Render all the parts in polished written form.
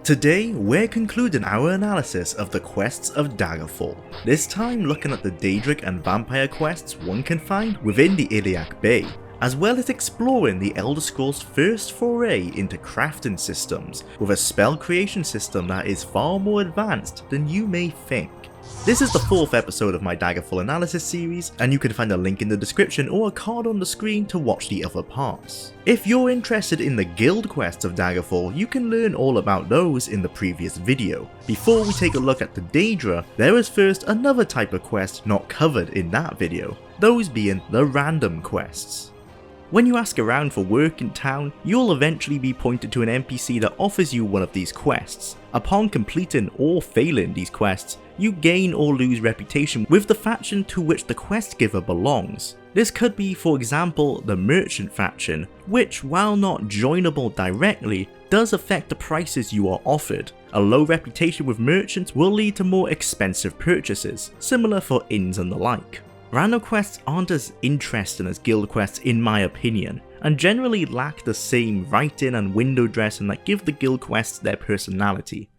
Today, we're concluding our analysis of the quests of Daggerfall, this time looking at the Daedric and Vampire quests one can find within the Iliac Bay, as well as exploring the Elder Scrolls' first foray into crafting systems, with a spell creation system that is far more advanced than you may think. This is the 4th episode of my Daggerfall analysis series, and you can find a link in the description or a card on the screen to watch the other parts. If you're interested in the guild quests of Daggerfall, you can learn all about those in the previous video. Before we take a look at the Daedra, there is first another type of quest not covered in that video, those being the random quests. When you ask around for work in town, you'll eventually be pointed to an NPC that offers you one of these quests. Upon completing or failing these quests, you gain or lose reputation with the faction to which the quest giver belongs. This could be, for example, the merchant faction, which, while not joinable directly, does affect the prices you are offered. A low reputation with merchants will lead to more expensive purchases, similar for inns and the like. Random quests aren't as interesting as guild quests in my opinion, and generally lack the same writing and window dressing that give the guild quests their personality.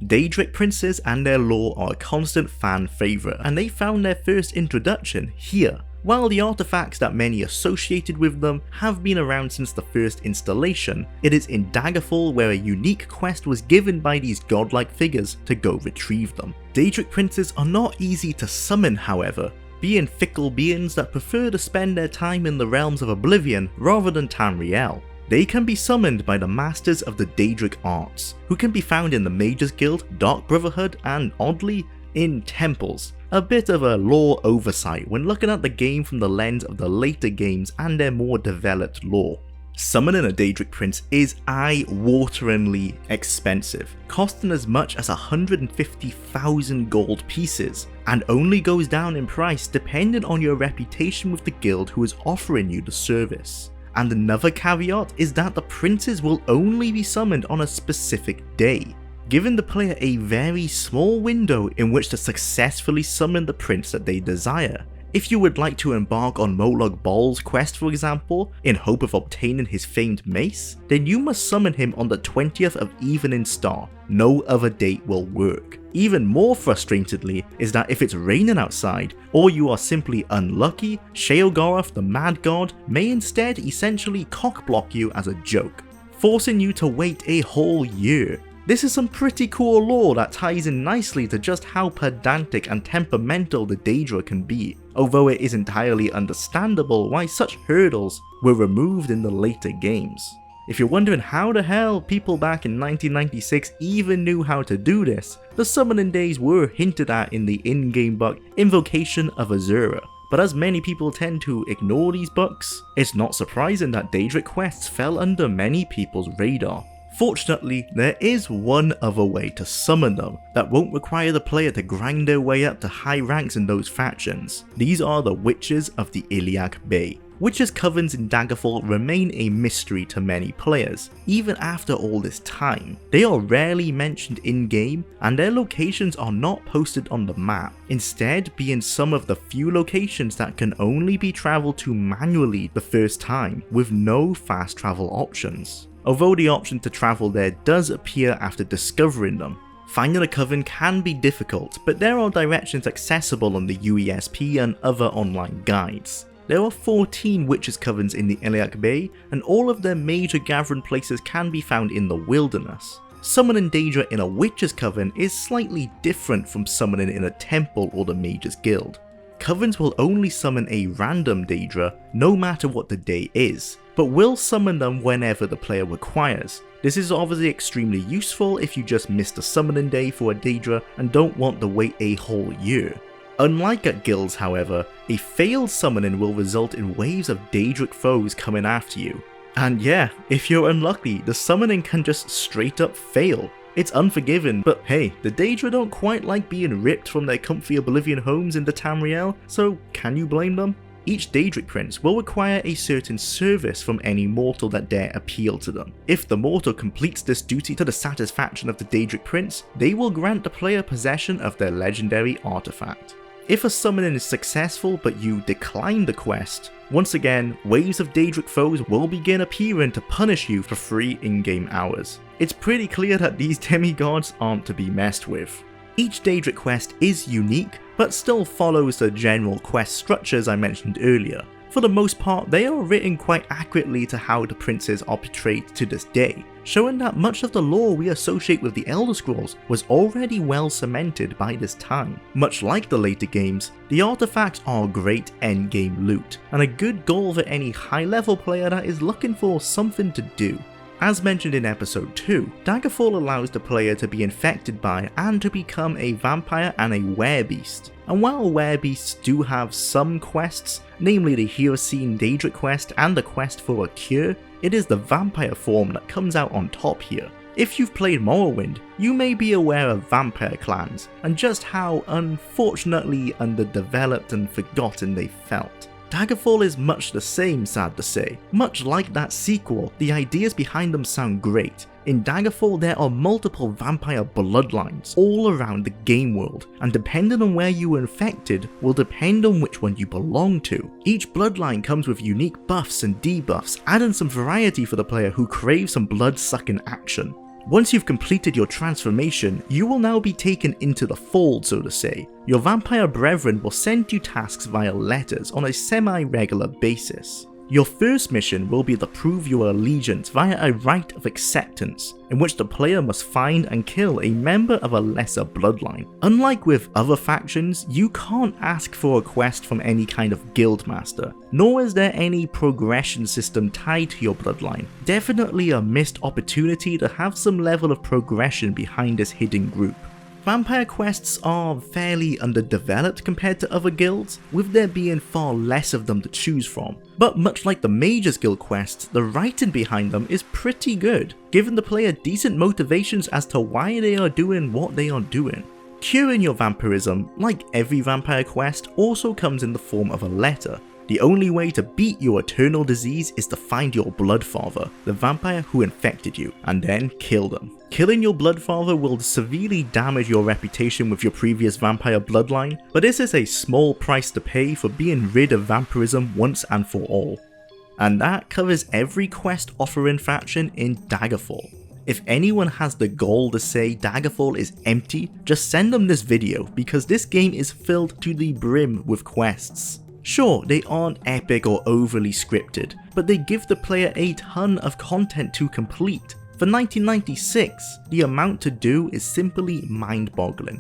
Daedric princes and their lore are a constant fan favourite, and they found their first introduction here. While the artifacts that many associated with them have been around since the first installation, it is in Daggerfall where a unique quest was given by these godlike figures to go retrieve them. Daedric princes are not easy to summon, however, being fickle beings that prefer to spend their time in the realms of Oblivion rather than Tamriel. They can be summoned by the masters of the Daedric arts, who can be found in the Mages Guild, Dark Brotherhood, and oddly, in temples. A bit of a lore oversight when looking at the game from the lens of the later games and their more developed lore. Summoning a Daedric Prince is eye-wateringly expensive, costing as much as 150,000 gold pieces, and only goes down in price depending on your reputation with the guild who is offering you the service. And another caveat is that the princes will only be summoned on a specific day, giving the player a very small window in which to successfully summon the prince that they desire. If you would like to embark on Molag Bol's quest, for example, in hope of obtaining his famed mace, then you must summon him on the 20th of Evening Star. No other date will work. Even more frustratingly is that if it's raining outside, or you are simply unlucky, Sheogorath the Mad God may instead essentially cockblock you as a joke, forcing you to wait a whole year. This is some pretty cool lore that ties in nicely to just how pedantic and temperamental the Daedra can be, although it is entirely understandable why such hurdles were removed in the later games. If you're wondering how the hell people back in 1996 even knew how to do this, the summoning days were hinted at in the in-game book Invocation of Azura. But as many people tend to ignore these books, it's not surprising that Daedric quests fell under many people's radar. Fortunately, there is one other way to summon them that won't require the player to grind their way up to high ranks in those factions. These are the Witches of the Iliac Bay. Witches' covens in Daggerfall remain a mystery to many players, even after all this time. They are rarely mentioned in-game, and their locations are not posted on the map, instead being some of the few locations that can only be travelled to manually the first time, with no fast travel options. Although the option to travel there does appear after discovering them. Finding a coven can be difficult, but there are directions accessible on the UESP and other online guides. There are 14 witches' covens in the Iliac Bay, and all of their major gathering places can be found in the wilderness. Summoning Daedra in a witches' coven is slightly different from summoning in a temple or the Mages Guild. Covens will only summon a random Daedra no matter what the day is, but will summon them whenever the player requires. This is obviously extremely useful if you just missed a summoning day for a Daedra and don't want to wait a whole year. Unlike at guilds, however, a failed summoning will result in waves of Daedric foes coming after you. And yeah, if you're unlucky, the summoning can just straight up fail. It's unforgiving, but hey, the Daedra don't quite like being ripped from their comfy Oblivion homes into Tamriel, so can you blame them? Each Daedric Prince will require a certain service from any mortal that dare appeal to them. If the mortal completes this duty to the satisfaction of the Daedric Prince, they will grant the player possession of their legendary artifact. If a summoning is successful but you decline the quest, once again, waves of Daedric foes will begin appearing to punish you for free in-game hours. It's pretty clear that these demigods aren't to be messed with. Each Daedric quest is unique, but still follows the general quest structures I mentioned earlier. For the most part, they are written quite accurately to how the princes are portrayed to this day, showing that much of the lore we associate with the Elder Scrolls was already well cemented by this time. Much like the later games, the artifacts are great endgame loot, and a good goal for any high-level player that is looking for something to do. As mentioned in episode 2, Daggerfall allows the player to be infected by and to become a vampire and a werebeast. And while werebeasts do have some quests, namely the Hirsine Daedric quest and the quest for a cure, it is the vampire form that comes out on top here. If you've played Morrowind, you may be aware of vampire clans, and just how unfortunately underdeveloped and forgotten they felt. Daggerfall is much the same, sad to say. Much like that sequel, the ideas behind them sound great. In Daggerfall there are multiple vampire bloodlines all around the game world, and depending on where you were infected will depend on which one you belong to. Each bloodline comes with unique buffs and debuffs, adding some variety for the player who craves some blood-sucking action. Once you've completed your transformation, you will now be taken into the fold, so to say. Your vampire brethren will send you tasks via letters on a semi-regular basis. Your first mission will be to prove your allegiance via a rite of acceptance, in which the player must find and kill a member of a lesser bloodline. Unlike with other factions, you can't ask for a quest from any kind of guildmaster, nor is there any progression system tied to your bloodline. Definitely a missed opportunity to have some level of progression behind this hidden group. Vampire quests are fairly underdeveloped compared to other guilds, with there being far less of them to choose from. But much like the Mage's Guild quests, the writing behind them is pretty good, giving the player decent motivations as to why they are doing what they are doing. Curing your vampirism, like every vampire quest, also comes in the form of a letter. The only way to beat your eternal disease is to find your bloodfather, the vampire who infected you, and then kill them. Killing your bloodfather will severely damage your reputation with your previous vampire bloodline, but this is a small price to pay for being rid of vampirism once and for all. And that covers every quest offering faction in Daggerfall. If anyone has the gall to say Daggerfall is empty, just send them this video, because this game is filled to the brim with quests. Sure, they aren't epic or overly scripted, but they give the player a ton of content to complete. For 1996, the amount to do is simply mind-boggling.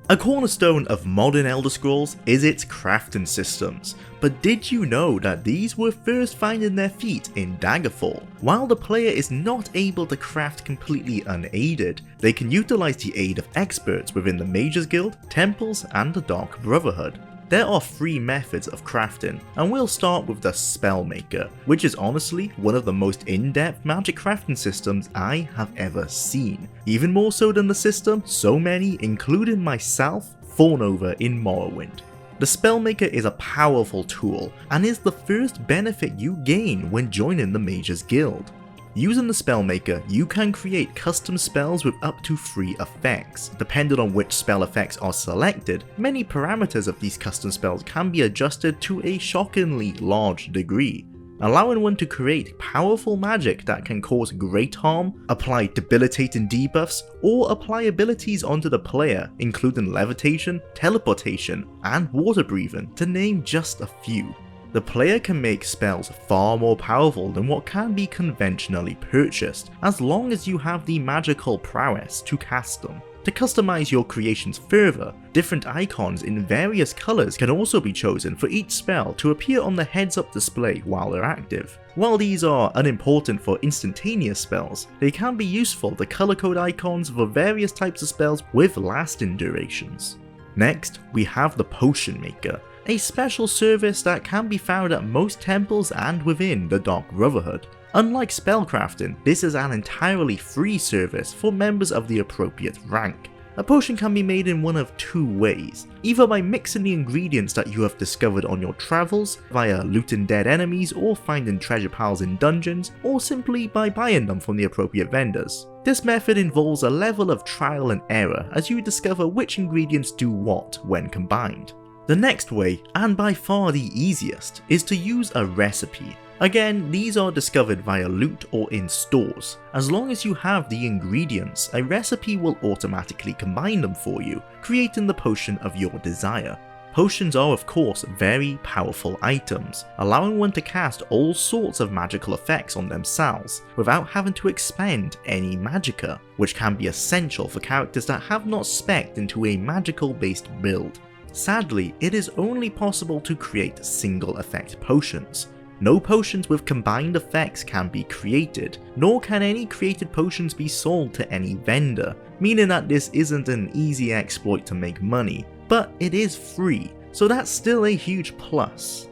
A cornerstone of modern Elder Scrolls is its crafting systems, but did you know that these were first finding their feet in Daggerfall? While the player is not able to craft completely unaided, they can utilize the aid of experts within the Mage's Guild, Temples, and the Dark Brotherhood. There are 3 methods of crafting, and we'll start with the Spellmaker, which is honestly one of the most in-depth magic crafting systems I have ever seen. Even more so than the system so many, including myself, fawn over in Morrowind. The Spellmaker is a powerful tool, and is the first benefit you gain when joining the Mage's Guild. Using the Spellmaker, you can create custom spells with up to 3 effects. Depending on which spell effects are selected, many parameters of these custom spells can be adjusted to a shockingly large degree, allowing one to create powerful magic that can cause great harm, apply debilitating debuffs, or apply abilities onto the player, including levitation, teleportation, and water breathing, to name just a few. The player can make spells far more powerful than what can be conventionally purchased, as long as you have the magical prowess to cast them. To customize your creations further, different icons in various colours can also be chosen for each spell to appear on the heads-up display while they're active. While these are unimportant for instantaneous spells, they can be useful to colour code icons for various types of spells with lasting durations. Next, we have the Potion Maker, a special service that can be found at most temples and within the Dark Brotherhood. Unlike spellcrafting, this is an entirely free service for members of the appropriate rank. A potion can be made in one of 2 ways, either by mixing the ingredients that you have discovered on your travels, via looting dead enemies or finding treasure piles in dungeons, or simply by buying them from the appropriate vendors. This method involves a level of trial and error as you discover which ingredients do what when combined. The next way, and by far the easiest, is to use a recipe. Again, these are discovered via loot or in stores. As long as you have the ingredients, a recipe will automatically combine them for you, creating the potion of your desire. Potions are of course very powerful items, allowing one to cast all sorts of magical effects on themselves without having to expend any magicka, which can be essential for characters that have not spec'd into a magical based build. Sadly, it is only possible to create single effect potions. No potions with combined effects can be created, nor can any created potions be sold to any vendor, meaning that this isn't an easy exploit to make money, but it is free, so that's still a huge plus.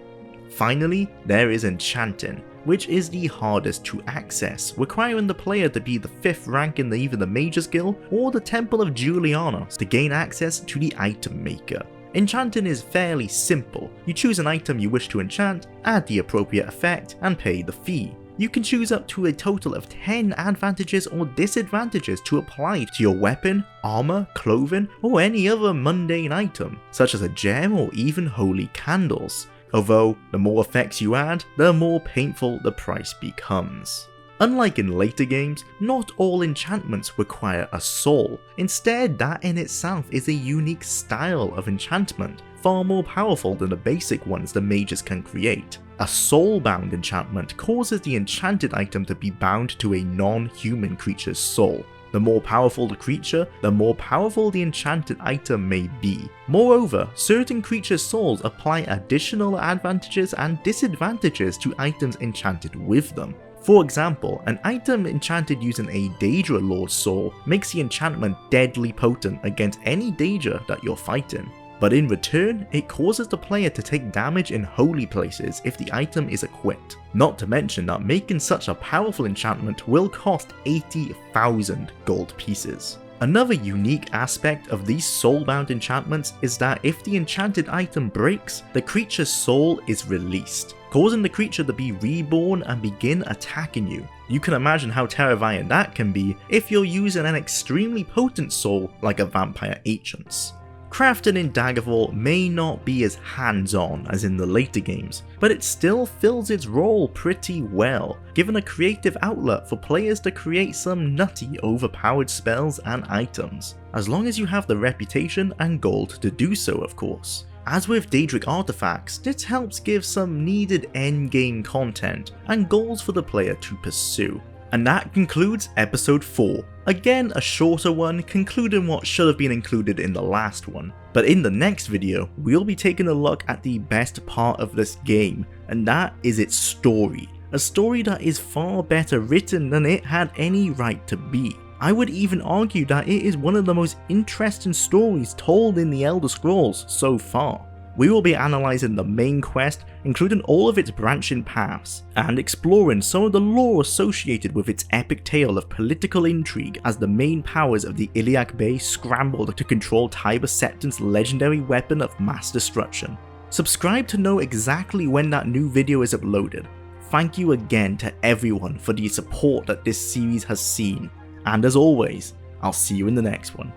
Finally, there is enchanting, which is the hardest to access, requiring the player to be the 5th rank in either the Mage's Guild or the Temple of Jwlar to gain access to the item maker. Enchanting is fairly simple. You choose an item you wish to enchant, add the appropriate effect, and pay the fee. You can choose up to a total of 10 advantages or disadvantages to apply to your weapon, armor, clothing, or any other mundane item, such as a gem or even holy candles. Although, the more effects you add, the more painful the price becomes. Unlike in later games, not all enchantments require a soul. Instead, that in itself is a unique style of enchantment, far more powerful than the basic ones the mages can create. A soul-bound enchantment causes the enchanted item to be bound to a non-human creature's soul. The more powerful the creature, the more powerful the enchanted item may be. Moreover, certain creatures' souls apply additional advantages and disadvantages to items enchanted with them. For example, an item enchanted using a Daedra Lord's soul makes the enchantment deadly potent against any Daedra that you're fighting. But in return, it causes the player to take damage in holy places if the item is equipped. Not to mention that making such a powerful enchantment will cost 80,000 gold pieces. Another unique aspect of these soul-bound enchantments is that if the enchanted item breaks, the creature's soul is released, causing the creature to be reborn and begin attacking you. You can imagine how terrifying that can be if you're using an extremely potent soul like a vampire ancient's. Crafting in Daggerfall may not be as hands-on as in the later games, but it still fills its role pretty well, giving a creative outlet for players to create some nutty overpowered spells and items, as long as you have the reputation and gold to do so of course. As with Daedric artifacts, this helps give some needed endgame content and goals for the player to pursue. And that concludes episode 4. Again, a shorter one, concluding what should have been included in the last one. But in the next video, we'll be taking a look at the best part of this game, and that is its story. A story that is far better written than it had any right to be. I would even argue that it is one of the most interesting stories told in the Elder Scrolls so far. We will be analysing the main quest, including all of its branching paths, and exploring some of the lore associated with its epic tale of political intrigue as the main powers of the Iliac Bay scrambled to control Tiber Septon's legendary weapon of mass destruction. Subscribe to know exactly when that new video is uploaded. Thank you again to everyone for the support that this series has seen, and as always, I'll see you in the next one.